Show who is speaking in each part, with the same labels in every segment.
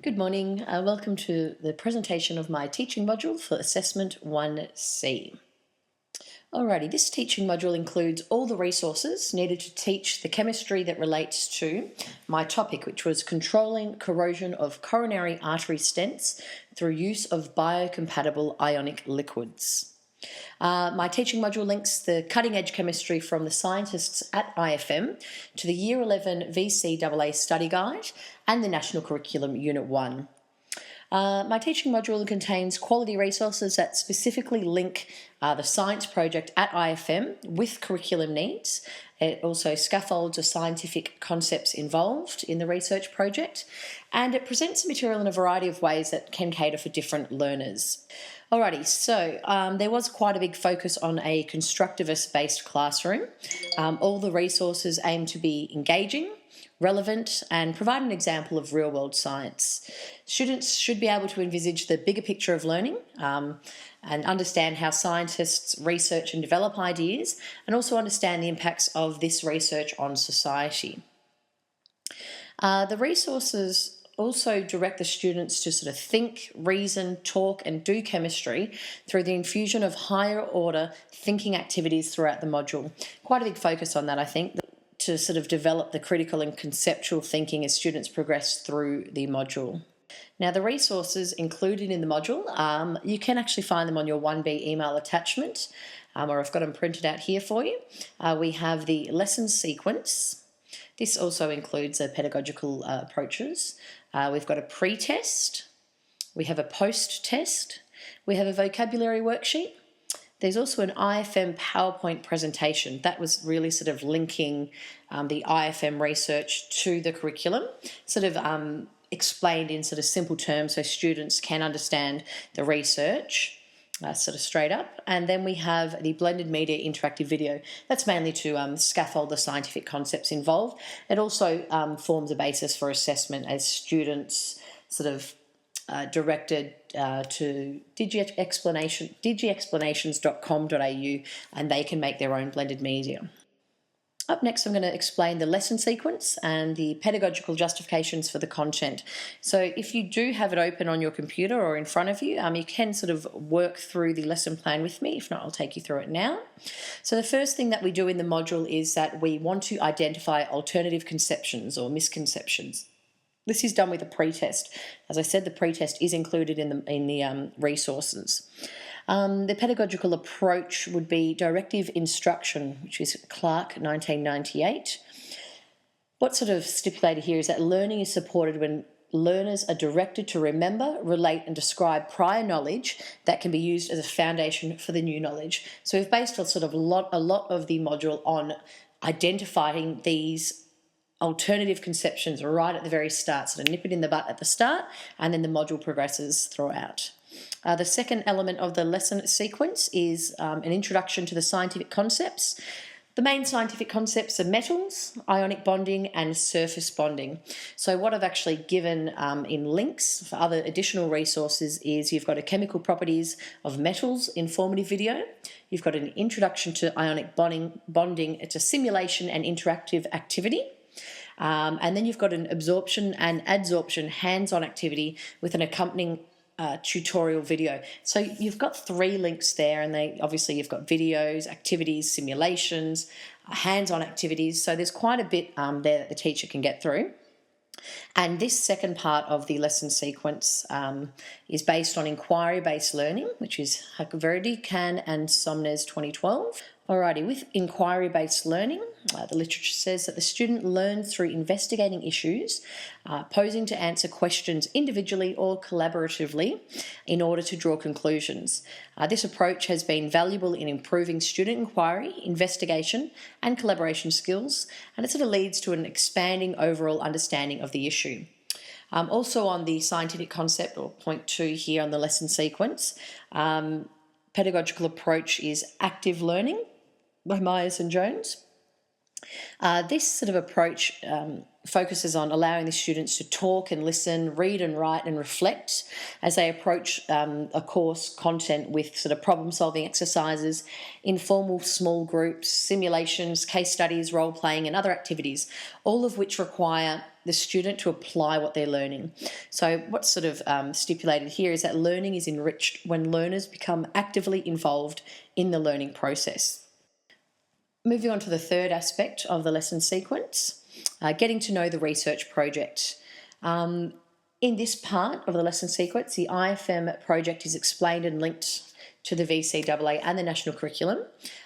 Speaker 1: Good morning. Welcome to the presentation of my teaching module for Assessment 1C. Alrighty, this teaching module includes all the resources needed to teach the chemistry that relates to my topic, which was controlling corrosion of coronary artery stents through use of biocompatible ionic liquids. My teaching module links the cutting-edge chemistry from the scientists at IFM to the Year 11 VCAA Study Guide and the National Curriculum Unit 1. My teaching module contains quality resources that specifically link the science project at IFM with curriculum needs. It also scaffolds the scientific concepts involved in the research project, and it presents material in a variety of ways that can cater for different learners. Alrighty, so there was quite a big focus on a constructivist-based classroom. All the resources aim to be engaging, relevant, and provide an example of real-world science. Students should be able to envisage the bigger picture of learning and understand how scientists research and develop ideas, and also understand the impacts of this research on society. The resources also direct the students to sort of think, reason, talk, and do chemistry through the infusion of higher order thinking activities throughout the module. Quite a big focus on that, I think, to sort of develop the critical and conceptual thinking as students progress through the module. Now, the resources included in the module, you can actually find them on your 1B email attachment, or I've got them printed out here for you. We have the lesson sequence. This also includes pedagogical approaches. We've got a pre-test, we have a post-test, we have a vocabulary worksheet. There's also an IFM PowerPoint presentation. That was really sort of linking the IFM research to the curriculum, sort of explained in sort of simple terms so students can understand the research sort of straight up. And then we have the blended media interactive video. That's mainly to scaffold the scientific concepts involved. It also forms a basis for assessment as students sort of directed to digiexplanations.com.au, and they can make their own blended media. Up next, I'm going to explain the lesson sequence and the pedagogical justifications for the content. So if you do have it open on your computer or in front of you, you can sort of work through the lesson plan with me. If not, I'll take you through it now. So the first thing that we do in the module is that we want to identify alternative conceptions or misconceptions. This is done with a pre-test. As I said, the pre-test is included in the resources. The pedagogical approach would be directive instruction, which is Clark, 1998. What's sort of stipulated here is that learning is supported when learners are directed to remember, relate, and describe prior knowledge that can be used as a foundation for the new knowledge. So we've based a lot of the module on identifying these alternative conceptions right at the very start, sort of nip it in the butt at the start, and then the module progresses throughout. The second element of the lesson sequence is an introduction to the scientific concepts. The main scientific concepts are metals, ionic bonding, and surface bonding. So what I've actually given in links for other additional resources is you've got a chemical properties of metals informative video. You've got an introduction to ionic bonding. It's a simulation and interactive activity. And then you've got an absorption and adsorption hands-on activity with an accompanying tutorial video. So you've got 3 links there, and you've got videos, activities, simulations, hands-on activities. So there's quite a bit there that the teacher can get through. And this second part of the lesson sequence is based on inquiry-based learning, which is Hakoverde, Can, and Somnes 2012. Alrighty, with inquiry-based learning, the literature says that the student learns through investigating issues, posing to answer questions individually or collaboratively in order to draw conclusions. This approach has been valuable in improving student inquiry, investigation, and collaboration skills, and it sort of leads to an expanding overall understanding of the issue. Also on the scientific concept, or point 2 here on the lesson sequence, pedagogical approach is active learning by Myers and Jones. This sort of approach focuses on allowing the students to talk and listen, read and write and reflect as they approach a course content with sort of problem-solving exercises, informal small groups, simulations, case studies, role-playing and other activities, all of which require the student to apply what they're learning. So what's sort of stipulated here is that learning is enriched when learners become actively involved in the learning process. Moving on to the third aspect of the lesson sequence, getting to know the research project. In this part of the lesson sequence, the IFM project is explained and linked to the VCAA and the national curriculum.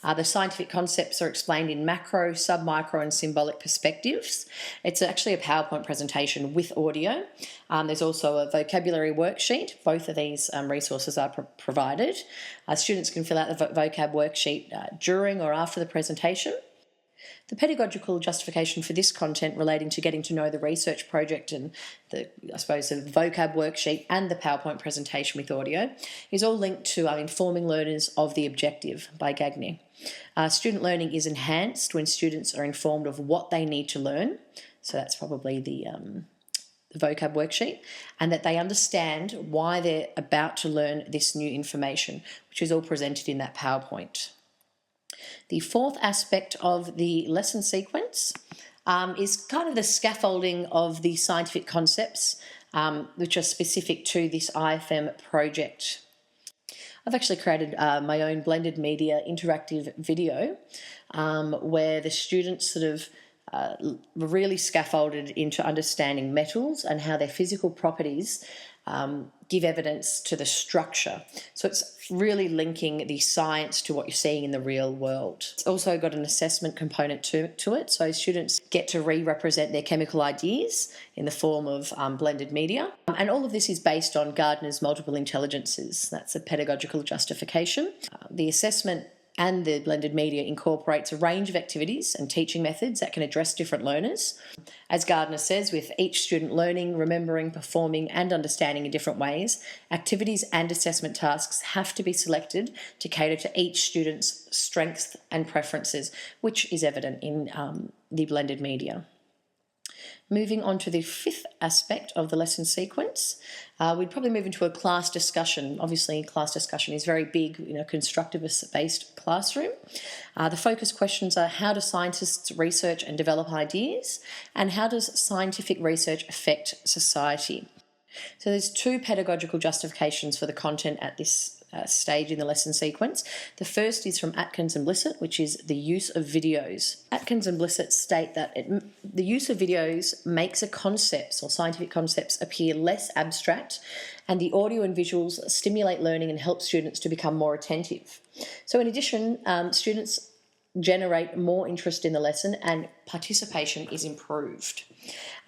Speaker 1: The scientific concepts are explained in macro, sub-micro and symbolic perspectives. It's actually a PowerPoint presentation with audio. There's also a vocabulary worksheet. Both of these resources are provided. Students can fill out the vocab worksheet during or after the presentation. The pedagogical justification for this content relating to getting to know the research project and the vocab worksheet and the PowerPoint presentation with audio is all linked to informing learners of the objective by Gagné. Student learning is enhanced when students are informed of what they need to learn, so that's probably the vocab worksheet, and that they understand why they're about to learn this new information, which is all presented in that PowerPoint. The fourth aspect of the lesson sequence is kind of the scaffolding of the scientific concepts which are specific to this IFM project. I've actually created my own blended media interactive video where the students sort of really scaffolded into understanding metals and how their physical properties give evidence to the structure. So it's really linking the science to what you're seeing in the real world. It's also got an assessment component to it, so students get to re-represent their chemical ideas in the form of blended media. And all of this is based on Gardner's multiple intelligences. That's a pedagogical justification. The assessment and the blended media incorporates a range of activities and teaching methods that can address different learners. As Gardner says, with each student learning, remembering, performing and understanding in different ways, activities and assessment tasks have to be selected to cater to each student's strengths and preferences, which is evident in the blended media. Moving on to the fifth aspect of the lesson sequence, we'd probably move into a class discussion. Obviously, class discussion is very big in a constructivist-based classroom. The focus questions are: how do scientists research and develop ideas? And how does scientific research affect society? So there's two pedagogical justifications for the content at this stage in the lesson sequence. The first is from Atkins and Blissett, which is the use of videos. Atkins and Blissett state that the use of videos makes concepts or scientific concepts appear less abstract, and the audio and visuals stimulate learning and help students to become more attentive. So in addition, students generate more interest in the lesson and participation is improved.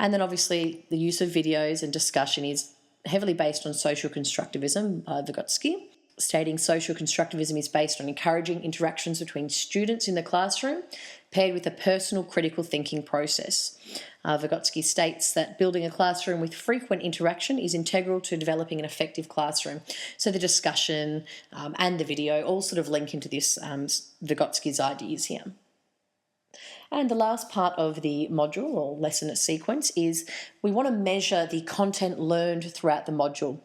Speaker 1: And then obviously the use of videos and discussion is heavily based on social constructivism by Vygotsky, stating social constructivism is based on encouraging interactions between students in the classroom paired with a personal critical thinking process. Vygotsky states that building a classroom with frequent interaction is integral to developing an effective classroom. So the discussion and the video all sort of link into this Vygotsky's ideas here. And the last part of the module or lesson sequence is we want to measure the content learned throughout the module.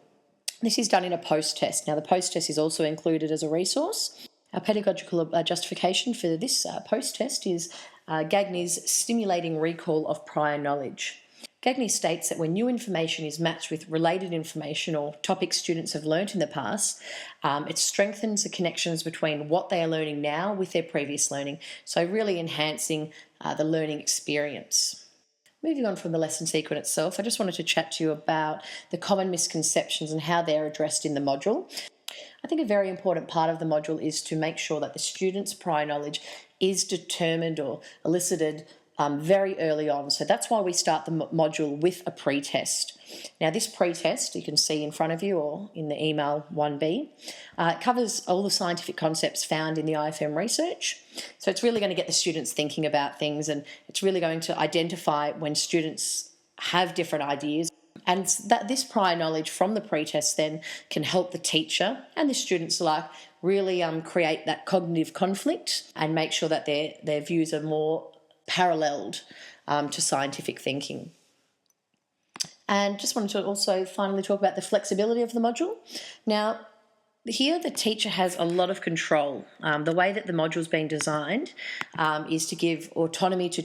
Speaker 1: This is done in a post-test. Now, the post-test is also included as a resource. Our pedagogical justification for this post-test is Gagné's stimulating recall of prior knowledge. Gagné states that when new information is matched with related information or topics students have learnt in the past, it strengthens the connections between what they are learning now with their previous learning, so really enhancing the learning experience. Moving on from the lesson sequence itself, I just wanted to chat to you about the common misconceptions and how they're addressed in the module. I think a very important part of the module is to make sure that the student's prior knowledge is determined or elicited very early on. So that's why we start the module with a pre-test. Now this pre-test you can see in front of you or in the email 1B. It covers all the scientific concepts found in the IFM research. So it's really going to get the students thinking about things, and it's really going to identify when students have different ideas. And that this prior knowledge from the pre-test then can help the teacher and the students alike really create that cognitive conflict and make sure that their views are more paralleled to scientific thinking. And just wanted to also finally talk about the flexibility of the module. Now, here the teacher has a lot of control. The way that the module's been designed is to give autonomy to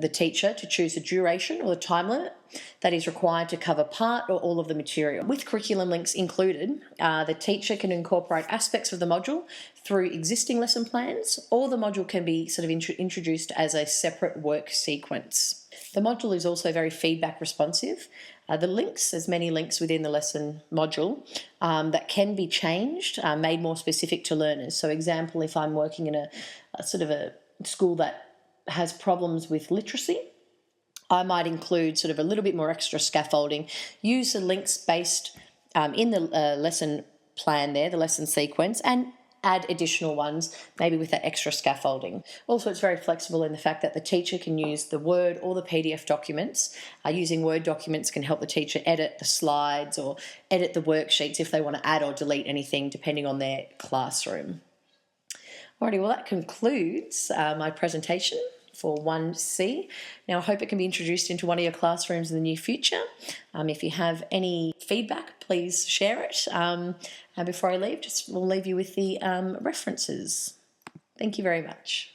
Speaker 1: the teacher to choose the duration or the time limit that is required to cover part or all of the material. With curriculum links included, the teacher can incorporate aspects of the module through existing lesson plans, or the module can be sort of introduced as a separate work sequence. The module is also very feedback responsive. The links, there's many links within the lesson module that can be changed, made more specific to learners. So example, if I'm working in a sort of a school that has problems with literacy, I might include sort of a little bit more extra scaffolding, use the links based in the lesson plan there, the lesson sequence, and add additional ones, maybe with that extra scaffolding. Also, it's very flexible in the fact that the teacher can use the Word or the PDF documents. Using Word documents can help the teacher edit the slides or edit the worksheets if they want to add or delete anything, depending on their classroom. Alrighty, well that concludes my presentation for 1C. Now I hope it can be introduced into one of your classrooms in the near future. If you have any feedback, please share it. And before I leave, we'll leave you with the references. Thank you very much.